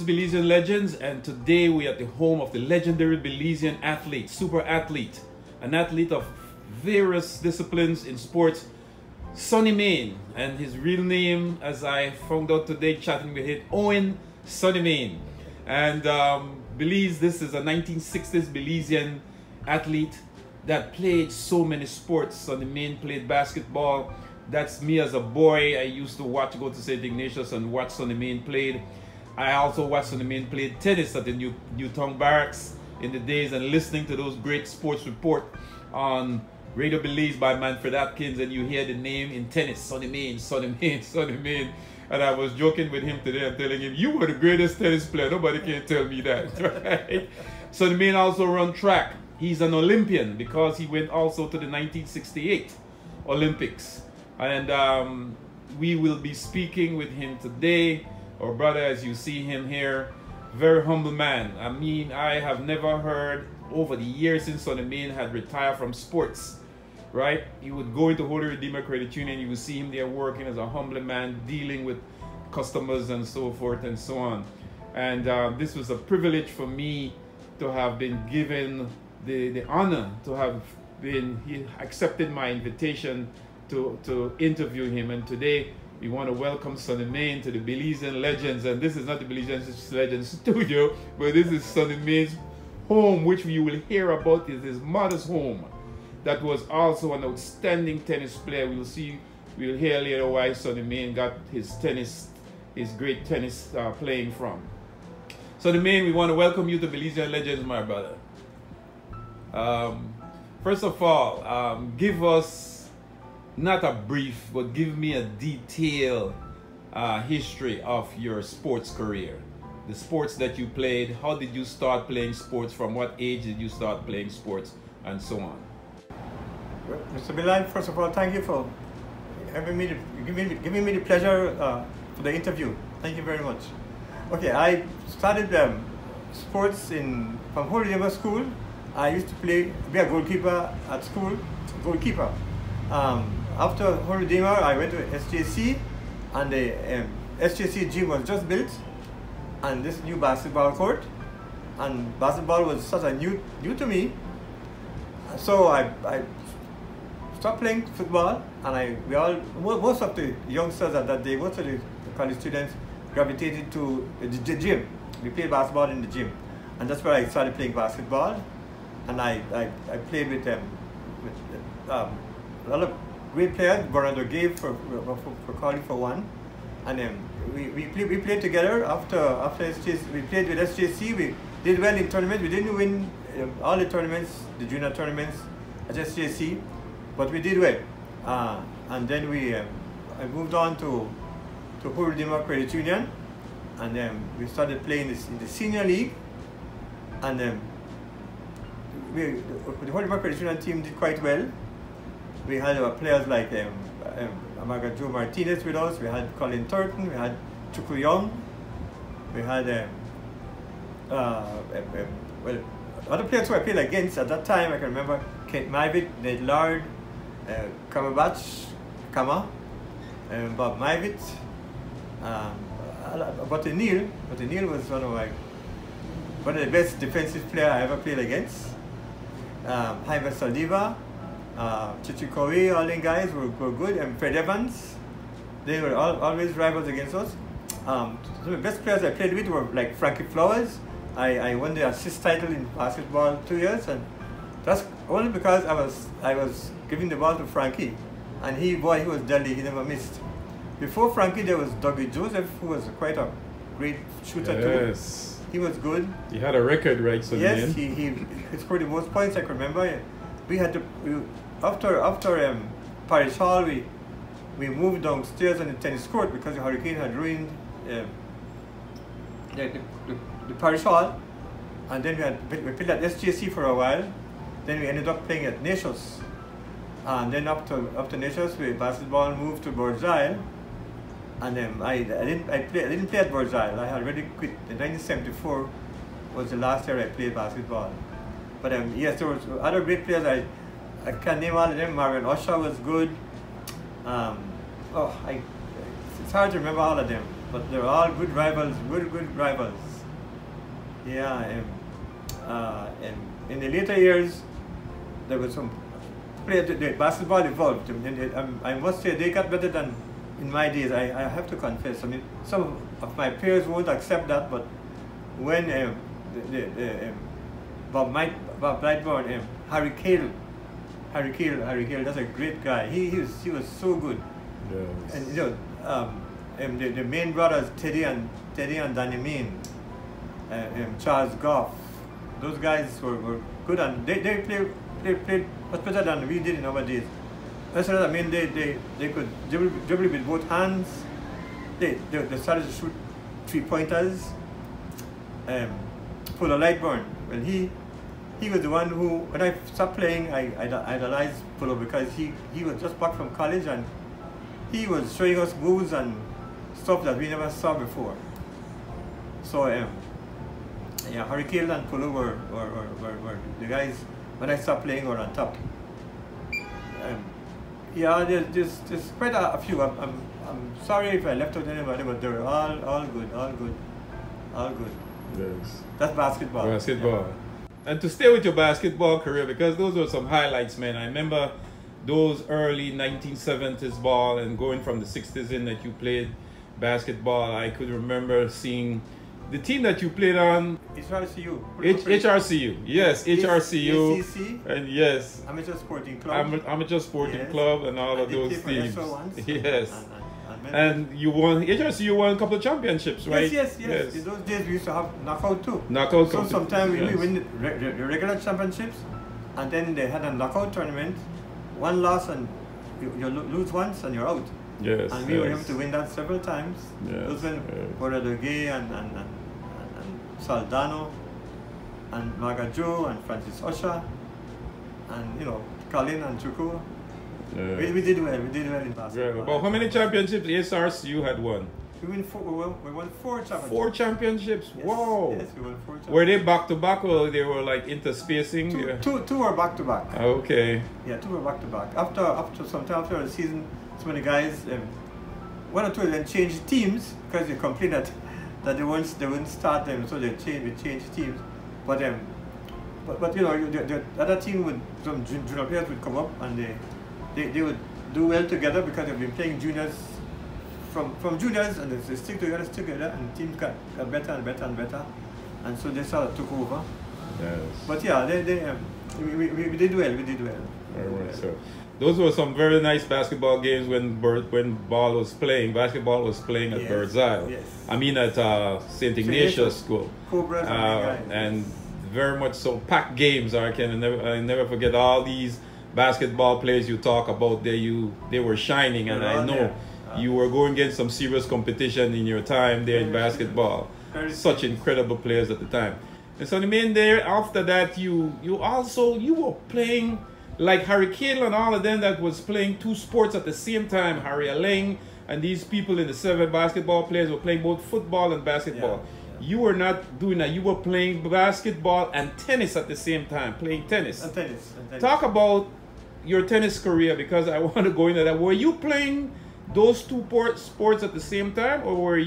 Belizean Legends, and today we are at the home of the legendary Belizean athlete, super athlete, an athlete of various disciplines in sports, Sonny Meighan, and his real name, as I found out today chatting with him, Owen Sonny Meighan. And Belize, this is a 1960s Belizean athlete that played so many sports. Sonny Meighan played basketball. That's me as a boy. I used to go to St. Ignatius and watch Sonny Meighan played. I also watched Sonny Meighan play tennis at the Newtown Barracks in the days, and listening to those great sports report on Radio Belize by Manfred Atkins, and you hear the name in tennis, Sonny Meighan, Sonny Meighan, Sonny Meighan. And I was joking with him today. I'm telling him, you were the greatest tennis player. Nobody can tell me that, right? Sonny Meighan also run track. He's an Olympian because he went also to the 1968 Olympics. And we will be speaking with him today. Our brother, as you see him here, very humble man. I mean, I have never heard over the years since Sonny Meighan had retired from sports, right? He would go into Holy Redeemer Credit Union. You would see him there working as a humble man, dealing with customers and so forth and so on. And this was a privilege for me to have been given the honor to have been, he accepted my invitation to interview him. And today we want to welcome Sonny Meighan to the Belizean Legends. And this is not the Belizean Legends studio, but this is Sonny Meighan's home, which you will hear about is his mother's home. That was also an outstanding tennis player. We'll hear later why Sonny Meighan got his great tennis playing from. Sonny Meighan, we want to welcome you to Belizean Legends, my brother. First of all, give us not a brief, but give me a detailed history of your sports career. The sports that you played, how did you start playing sports, from what age did you start playing sports, and so on. Well, Mr. Mreighan, first of all, thank you for giving me the pleasure for the interview. Thank you very much. Okay, I started sports from Holy Redeemer School. I used to be a goalkeeper at school, goalkeeper. After Holy Redeemer, I went to SJC, and the SJC gym was just built, and this new basketball court, and basketball was such a new to me. So I stopped playing football, and most of the youngsters at that day, most of the college students gravitated to the gym. We played basketball in the gym, and that's where I started playing basketball. And I played with a lot of great players. Bernardo gave for calling for one, and we played together after SJC. We played with SJC. We did well in tournaments. We didn't win all the tournaments, the junior tournaments at SJC, but we did well. And then I moved on to Holy Redeemer Credit Union, and then we started playing in the senior league, and then the Holy Redeemer Credit Union team did quite well. We had players like Amaga Joe Martinez with us. We had Colin Turton. We had Chuku Young. We had well, other players who I played against at that time. I can remember Kent Myvitt, Ned Lard, Kama, Bob Myvitt, but Neil was one of the best defensive players I ever played against. Jaime Saliva, Chichikowi, all the guys were good, and Fred Evans. They were always rivals against us. Some of the best players I played with were like Frankie Flowers. I won the assist title in basketball 2 years, and that's only because I was giving the ball to Frankie, and he was deadly. He never missed. Before Frankie, there was Dougie Joseph, who was quite a great shooter too. He was good. He had a record, right? So yes, he scored the most points I can remember. We had to after Parish Hall, we moved downstairs on the tennis court because the hurricane had ruined the Parish Hall, and then we played at SJC for a while. Then we ended up playing at Nations, and then after Nations, basketball moved to Birds Isle. And then I didn't play at Birds Isle. I had already quit. In 1974 was the last year I played basketball. But yes, there was other great players. I can't name all of them. Marion Usher was good. It's hard to remember all of them, but they're all good rivals, good rivals. Yeah, in the later years, there was some players. The basketball evolved. I must say they got better than in my days. I have to confess. I mean, some of my peers won't accept that, but when Bob Brightburn, Harry Cale, that's a great guy. He was so good. Yes. And you know, the main brothers Teddy and Danny Meighan, Charles Goff, those guys were good, and they played much better than we did in our days. That's what I mean. They could dribble with both hands. They started to shoot 3-pointers. Polo Lightburn, well, he was the one who, when I stopped playing, I idolized Polo, because he was just back from college and he was showing us moves and stuff that we never saw before. So yeah, Harry Cale and Polo were the guys, when I stopped playing, were on top. Yeah, there's quite a few. I'm sorry if I left out anybody, but they were all good. Yes. That's basketball. Basketball. Yeah. And to stay with your basketball career, because those were some highlights, man. I remember those early 1970s ball, and going from the 60s in that you played basketball. I could remember seeing the team that you played on. HRCU. HRCU. Yes, HRCU. ACC. And yes. Amateur Sporting Club. Amateur Sporting Yes. Club and all And of they those played for teams. SO once. Yes. And And you won, HRCU won a couple of championships, right? Yes. In those days we used to have knockout too. Knockout. So sometimes we yes. win the regular championships, and then they had a knockout tournament. One loss and you lose once and you're out. Yes. And we were able to win that several times. Yes. Those when Borado Gay and Saldano and Magajo and Francis Osha and Colin and Chuku. Yes. We did well in basketball. Yeah. About how many championships HRCU had won? We won 4 championships. 4 championships. Yes. Wow. Yes, we won 4 championships. Were they back to back, or they were like interspacing? Two were back to back. Okay. Yeah, 2 were back to back. After sometime after the season, some of the guys, 1 or 2 of them changed teams because they complained that they wouldn't start them, so we changed teams. But the other team would, some junior players would come up and they would do well together because they've been playing juniors from juniors, and they stick together, and teams got better and better, and so they sort of took over. Yes. But yeah, we did well. Very much so. Those were some very nice basketball games when basketball was playing at Yes, Bird's Isle. yes. I mean at St. Ignatius School. Cobras and very much so packed games. I never forget all these basketball players you talk about. They were shining, and I know you were going against some serious competition in your time there in basketball. Such incredible players at the time. And so the main there after that you were playing like Harry Cale and all of them that was playing 2 sports at the same time. Harry Aleng and these people in the 7 basketball players were playing both football and basketball. Yeah. You were not doing that. You were playing basketball and tennis at the same time, playing tennis. And tennis. Talk about your tennis career, because I want to go into that. Were you playing those 2 sports at the same time, or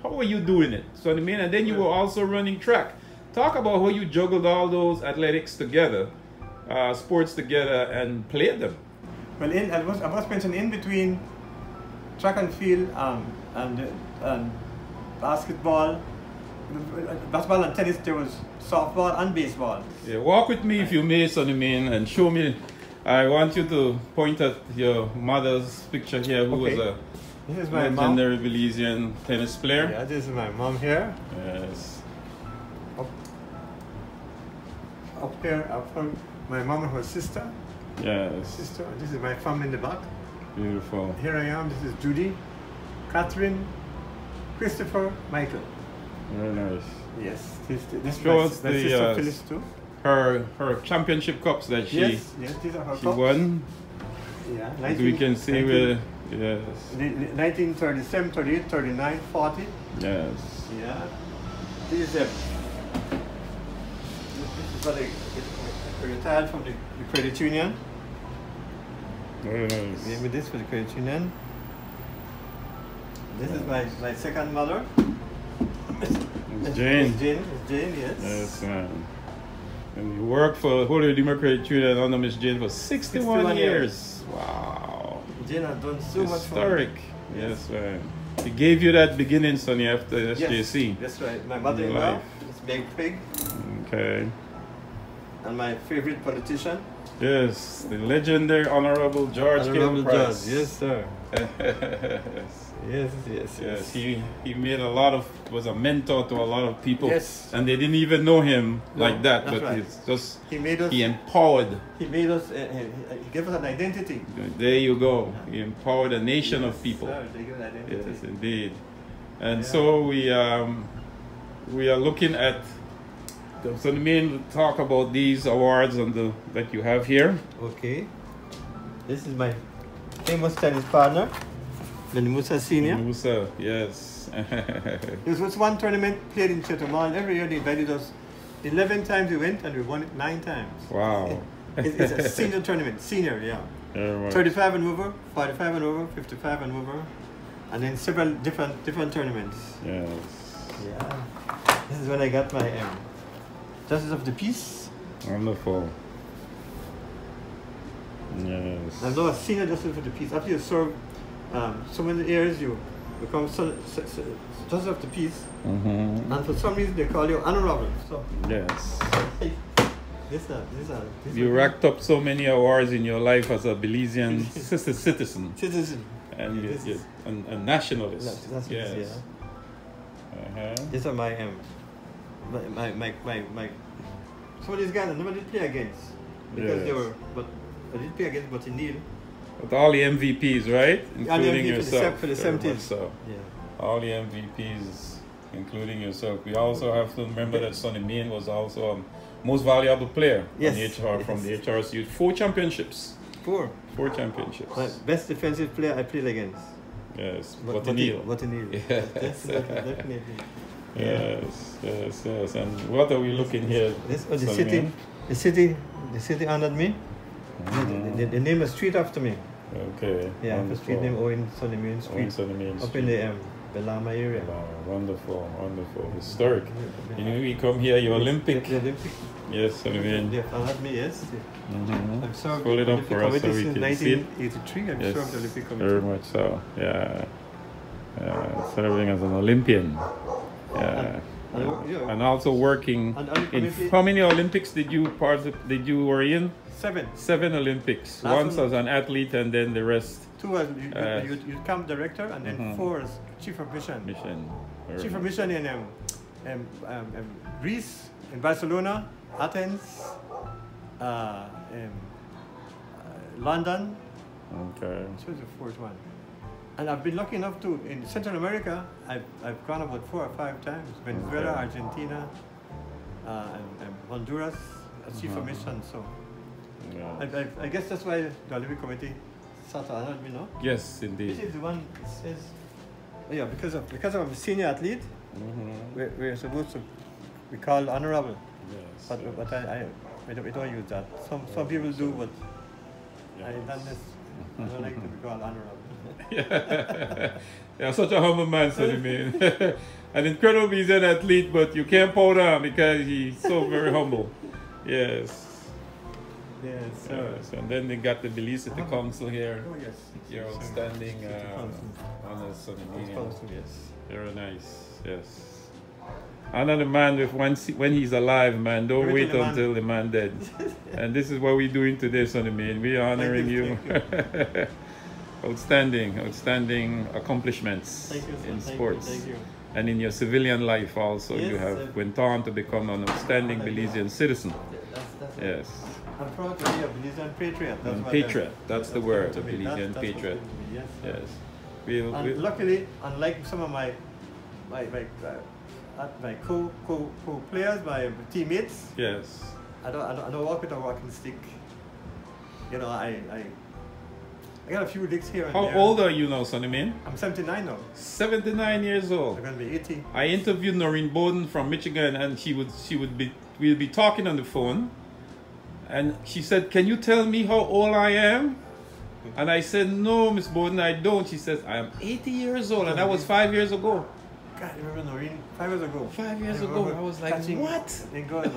how were you doing it? So I mean, and then you were also running track. Talk about how you juggled all those athletics together, sports together, and played them. Well, I must mention, in between track and field and basketball and tennis, there was softball and baseball. Yeah, walk with me if you may, Sonny Meighan, and show me. I want you to point at your mother's picture here, who was a This is my legendary Belizean tennis player. Yeah, this is my mom here. Yes. Up here, my mom and her sister. Yes. This is my family in the back. Beautiful. Here I am. This is Judy, Catherine, Christopher, Michael. Very nice. Yes. This Show my us the, sister Phyllis too. Her championship cups that she these are her she cups. won. Yeah. As we can see with yes. 1937, 38, 39, 40. Yes. Yeah. This is what I retired from the credit union. Very nice. Gave me this for the credit union. This is my second mother. It's Jane. It's Jane, yes. Yes, man. And you worked for Holy Democratic Trinidad under Miss Jane for 61 years. Wow. Jane has done so much for me. Historic. Yes, man. He gave you that beginning, Sonny, after SJC. Yes, that's right. My mother-in-law is Meg Pig. Okay. And my favorite politician. Yes, the legendary Honorable George K. Price. Yes, sir. yes. Yes. He made a lot of, was a mentor to a lot of people. Yes. And they didn't even know him like that, that's but right. it's just, he made us, he empowered. He made us, he gave us an identity. There you go. He empowered a nation of people. Sir, they give an identity. Yes, indeed. And so we are looking at, so the main talk about these awards that you have here. Okay. This is my famous tennis partner, Musa Senior. Musa, yes. This was one tournament played in Chetumal. Every year they invited us. 11 times we went and we won it 9 times. Wow. It's a senior tournament. Senior, yeah. 35 and over, 45 and over, 55 and over, and then several different tournaments. Yes. Yeah. This is when I got my Justice of the Peace. Wonderful. Yes. I'm now a senior Justice of the Peace. After you serve so many years, you become Justice of the Peace. Mm-hmm. And for some reason, they call you Honorable. So yes. You racked up so many awards in your life as a Belizean citizen. And a nationalist. Yes. Yeah. These are my some of these guys I never did play against because they were, but I did play against Bottinil. With all the MVPs, right? Including yourself. For the 70s. So. Yeah. All the MVPs, including yourself. We also have to remember that Sonny Meighan was also a most valuable player from the HRS Youth. 4 championships. 4 championships. My best defensive player I played against. Yes, Bottinil. Yes. Definitely. Yes. And what are we looking here? The city honored me. Mm-hmm. They named a street after me. Okay. Yeah, the street named Owen, Sonny Meighan Street. Up in the Belama area. Wonderful. Historic. You know, we come here, you're Olympic. The Olympic. Yes, Sonny Meighan. They honored me, yes. Mm-hmm. I'm served pull it up for us so we since can see it. 1983, I'm served the Olympic Committee. Very much so, yeah. Serving as an Olympian. Yeah. And also working in how many Olympics did you were in? 7. 7 Olympics. Once as an athlete and then the rest. 2 as youth camp director and then 4 as chief of mission. Chief of mission in Greece, in Barcelona, Athens, London. Okay. So the 4th one. And I've been lucky enough to, in Central America, I've gone about 4 or 5 times. Venezuela, Argentina, and Honduras, as chief of mission. So I guess that's why the Olympic Committee sort of honored me, no? Yes, indeed. This is the one that says, because I'm a senior athlete, we're supposed to be called honorable. Yes. But I don't use that. Some people do, but I don't like to be called honorable. Yeah, such a humble man, Sonny Meighan. An incredible Belizean athlete, but you can't pout on because he's so very humble. Yes. Yes. And then they got the Belize City Council here. Oh, yes. Your outstanding honors, Sonny Meighan. Yes. Very nice. Yes. Honor the man when he's alive, man. Don't wait until the man dead. And this is what we're doing today, Sonny Meighan. We're honoring you. Outstanding accomplishments in sports. Thank you. And in your civilian life also, yes, you have went on to become an outstanding Belizean citizen. Yes. I'm proud to be a Belizean patriot. Patriot, that's the word, a Belizean patriot. Yes. Luckily, unlike some of my co-players, my teammates. Yes. I don't walk with a walking stick. You know, I got a few licks here and there. How old are you now, Sonny Meighan? I'm 79 now. 79 years old. I'm going to be 80. I interviewed Noreen Bowden from Michigan, and we'll be talking on the phone, and she said, "Can you tell me how old I am?" And I said, "No, Miss Bowden, I don't." She says, "I am 80 years old, and that was 5 years ago." God, I remember Noreen 5 years ago. 5 years ago, I was like, what? Thank God,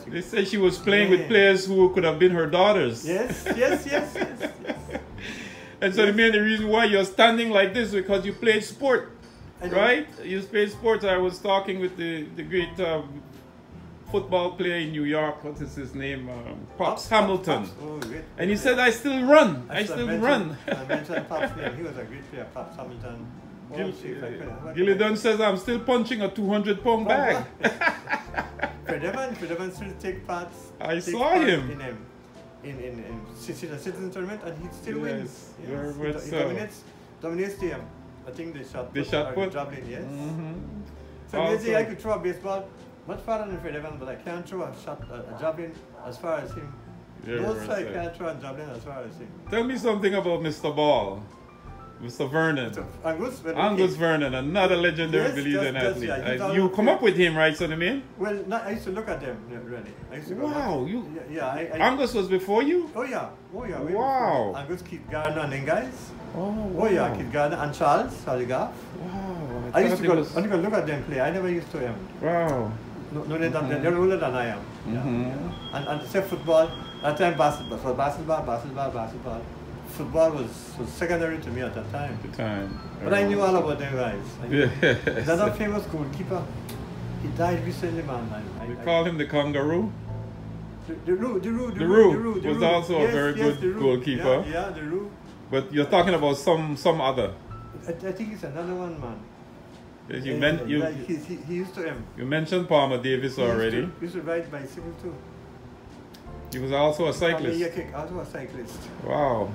They said she was playing with players who could have been her daughters. Yes. And so the reason why you're standing like this is because you played sport, right? You played sports. I was talking with the great football player in New York. What is his name? Pops Hamilton. Oh, great. And he said, I still run. I still run. I mentioned Pops' name. He was a great player, Pops Hamilton. Gilly Dunn says, I'm still punching a 200-pound bag. Fred Evans still take parts. I saw him. In citizen tournament, and he still wins. Yes, very much he so. dominates the, I think the shot put. Javelin, yes. So Also, maybe I could throw a baseball much farther than Fred Evans, but I can't throw a javelin as far as him. Both sides can't throw a javelin as far as him. Tell me something about Mr. Ball. Mr. Vernon. Angus Vernon, another legendary Belizean athlete. You come up with him, right, Sonny Meighan? Well, I used to look at them, really. I used to wow. Angus was before you? Oh, yeah. Wow. Angus, Keith Gardner, and then guys. Oh, yeah, Keith Gardner and Charles Gaff. Wow. I used to go look at them play. I never used to. Wow. No, they're older than I am. Yeah. And say football, at that time basketball. Football was secondary to me at that time. But I knew all about them guys. Another famous goalkeeper, he died recently, man. You call him the Kangaroo? The Roo was also a very good goalkeeper. Yeah, the Roo. But you're talking about some other. I think it's another one, man. He used to. You mentioned Palmer Davis already. He used to ride bicycle too. He was also a cyclist. Also a cyclist. Wow.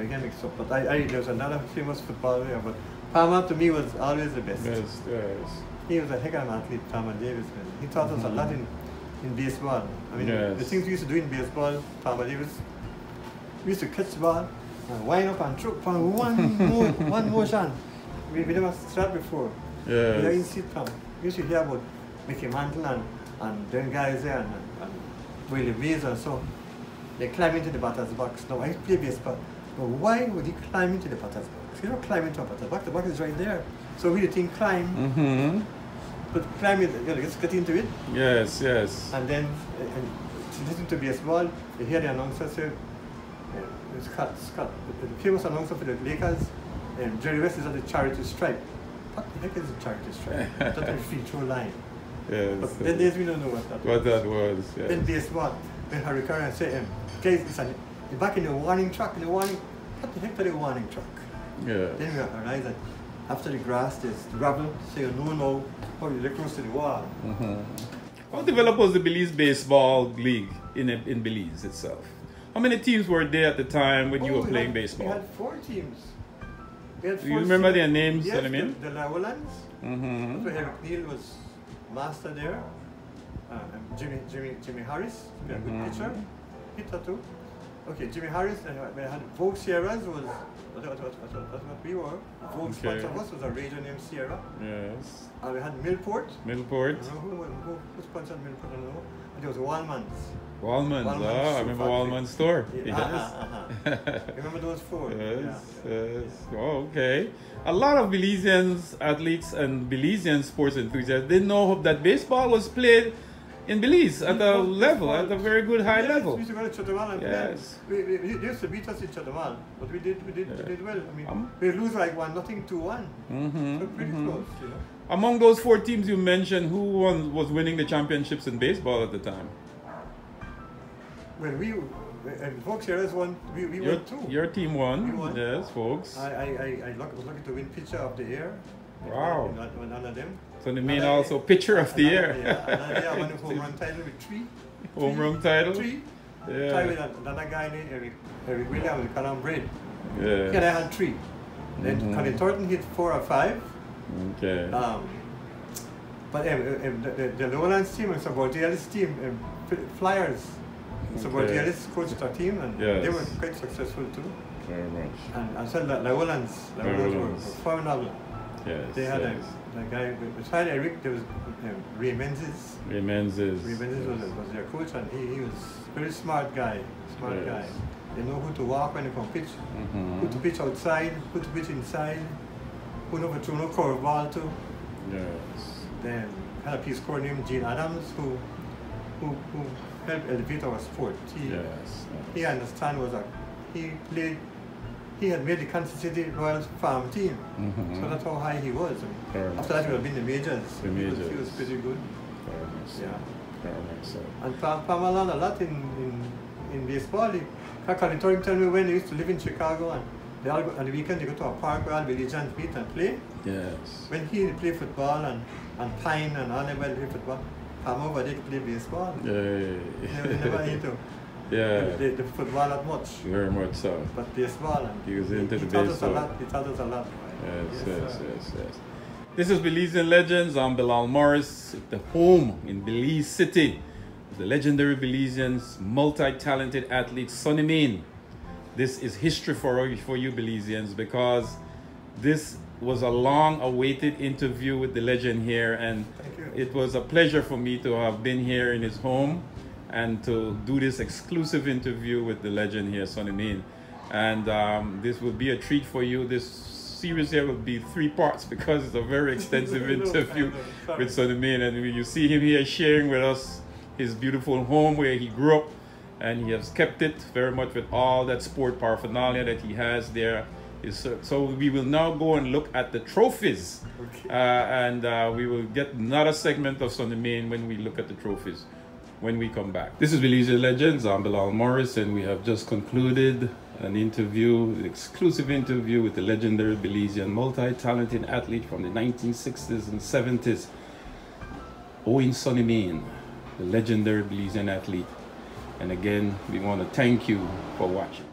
We can mix up, but there was another famous footballer here, but Palmer to me was always the best. Yes. He was a heck of an athlete, Palmer Davis, man. He taught us a lot in baseball. I mean, the things we used to do in baseball, Palmer Davis, we used to catch the ball, and wind up and throw from one motion. We never started before. Yes. We didn't see Palmer. We used to hear about Mickey Mantle and them guys there and Willie Mays and so. They climb into the batter's box. Now I play baseball. But why would he climb into the batter's box? You don't climb into a batter's box. The box is right there. So we think climb. But climb it, just get into it. Yes. And then listen to baseball, you hear the announcer say, Scott, the famous announcer for the Lakers, Jerry West is on the charity stripe. What the heck is a charity stripe? That's a free throw line. Yes. But then we don't know what that was. Yes. Then baseball, when Harry Curran say, guys, it's back in the warning track, what the heck is the warning track? Yeah. Then we realize that after the grass, there's gravel, so you know now how you look close to the wall. How developed was the Belize Baseball League in Belize itself? How many teams were there at the time when you were playing baseball? We had 4 teams. Do you remember their names? Yes, Sonny Meighan? the Lowlands. So Eric Neal was master there. Jimmy Harris, a good pitcher, hitter too. Okay, Jimmy Harris, we had Vogue Sierras was what we were. Vogue sponsor of us was a radio named Sierra. Yes. And we had Millport. Millport. Who sponsored Millport? I don't know. And there was Wallman's. Wallman's, I remember Wallman's store. Yes. Remember those 4? Yes. Oh, okay. A lot of Belizean athletes and Belizean sports enthusiasts didn't know that baseball was played in Belize at a level, at a very good high level. We used to go to Chotamal and play. They used to beat us in Chotamal, but we did well. I mean, we lose like 1-0, 2-1. So pretty close, you know. Among those 4 teams you mentioned, who was winning the championships in baseball at the time? Well, and folks here is one. We won 2. Your team won. We won. Yes, folks. I was lucky to win pitcher of the year. Wow. One of them. So the main also pitcher of the year. Another year I won a home run title with 3. Home run title? 3. Yeah. Tied with another guy named Eric Williams with Callum Braid. Yeah. And I had 3. Then Connie Thornton hit 4 or 5. Okay. But the Lowlands team and Sabortialis team, Flyers. Sabortialis coached our team and they were quite successful too. Very much. And I said that Lowlands were formidable. Yes. They had a guy, beside Eric, there was Ray Menzies. Ray Menzies was their coach and he was a very smart guy. Guy. They know who to walk when they come pitch, who to pitch outside, who to pitch inside. who never threw no curveball too. Yes. Then had a piece called named Gene Adams who helped elevate our sport. He understand he had made the Kansas City Royals farm team. So that's how high he was. After that he would have been the majors. He was pretty good. And Palmer learned a lot in baseball. I can tell me when he used to live in Chicago and they all go, on the weekend they go to a park where all Belizeans meet and play. Yes. When he play football and Pine and all them play football, Palmer over there to play baseball. They never into the football that much. Very much so. But baseball and he was into the baseball. He taught us a lot. Yes. This is Belizean Legends. I'm Bilal Morris at the home in Belize City. The legendary Belizean's multi-talented athlete Sonny Mreighan. This is history for you Belizeans, because this was a long-awaited interview with the legend here, and it was a pleasure for me to have been here in his home and to do this exclusive interview with the legend here, Sonny Mreighan. And this will be a treat for you. This series here will be 3 parts because it's a very extensive interview with Sonny Mreighan, and you see him here sharing with us his beautiful home where he grew up, and he has kept it very much with all that sport paraphernalia that he has there. So we will now go and look at the trophies, and we will get another segment of Sonny Mreighan when we look at the trophies when we come back. This is Belizean Legends. I'm Bilal Morris, and we have just concluded an exclusive interview with the legendary Belizean multi-talented athlete from the 1960s and 70s, Owen Sonny Mreighan, the legendary Belizean athlete. And again, we want to thank you for watching.